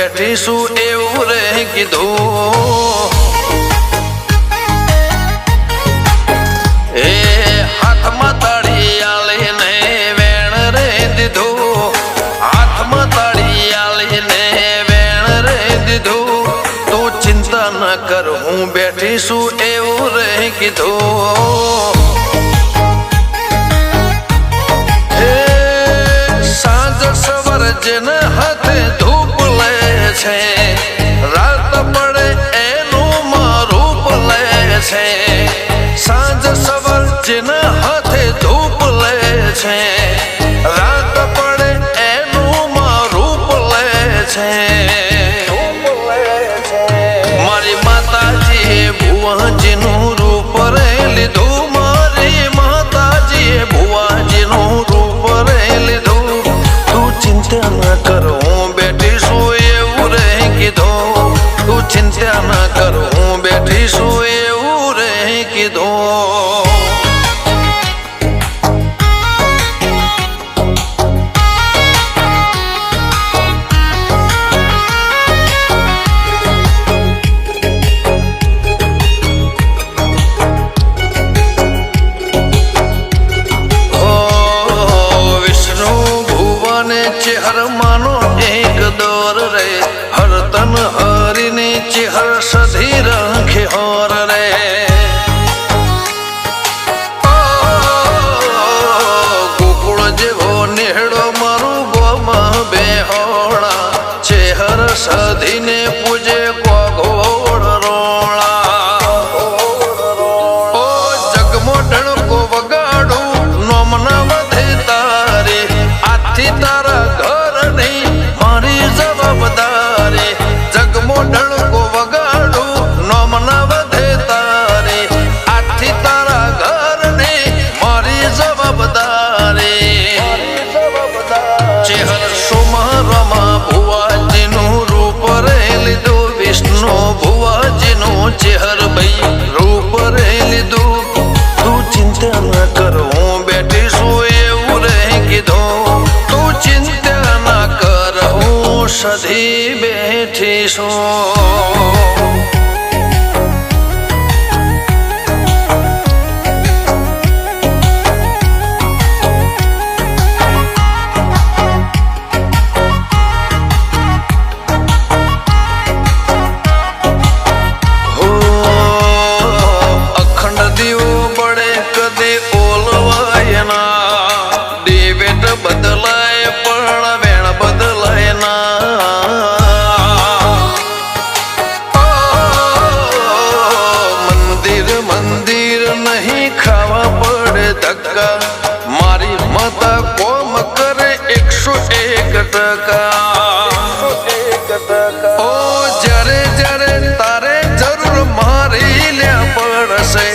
બેઠી શું એવું રે કીધું એ હાથમાં તાળી આલીને વેણ રે દીધું હાથમાં તાળી આલીને વેણ રે દીધું તું ચિંતા ન કર હું બેઠી શું એવું રે કીધું જેને હાથે ધૂપ લે છે રાત પડે એનું મારૂપ લે છે સાંજ સવાર જેને હાથે ધૂપ લે છે રાત પડે એનું મારૂપ લે છે મારી માતાજીએ ભુવાજીનું રૂપ રે લીધું મારી માતાજીએ ભુવાજીનું રૂપ રે લીધું ચિંતા ન કર હું બેઠી છું એવું રે કીધું તું ચિંતા ન કર હું બેઠી છું એવું રે કીધું चेहर मानो एक दौर रे हर तन हरि ने चेहर सधी रखे और रे गोकुल जेवो नेहड़ो मारू गोमा बेहोड़ा चेहर सधी ने पूजे को घोड़ रोड़ा ओ जगमोटण को वगाड़ू नोमना वधे तारे आथी तारा घर नहीं मारी जवाबदारी जगमोटण को वगाड़ू नोमना वधे तारे आथी तारा घर नहीं मारी जवाबदारी चेहर सुमारमा भुवाजीनु रूप रे लीधु विष्णु भुवाजीनु चेहर भाई रूप रे लीधु तू चिंता न कर हूँ बैठी सू एवं रे कीधुं चिंता न कर हूँ सधी बैठी सो अखंड दीवो बड़े कदे ओलवायना देवेट बदलाय बदलाय ना मंदिर मंदिर नहीं खावा पड़े धक्का मारी माता कोम करे 101 टका ओ जरे जरे तारे जरूर मारी ल्या पड़से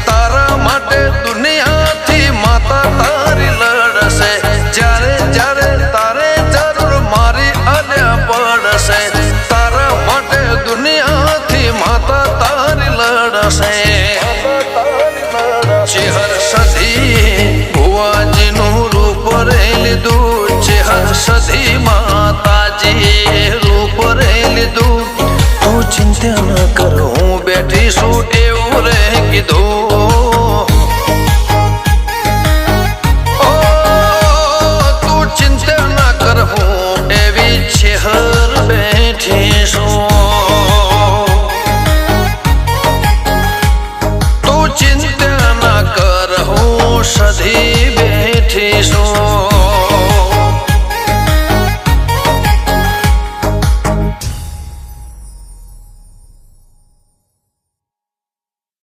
तारा माटे दुनिया थी माता तारी लड़से जरे जरे तारे तारा माटे दुनिया थी माता तारी लड़से चेहर सधी भुवाजीनु रूप रे लीधु चेहर सधी माताजी रूप रे लीधु तू चिंता न कर हूँ बैठी सू एवं रे कीधुं तू चिंता न कर हूँ एवी चेहर बैठी सो तू चिंता न कर हूँ सधी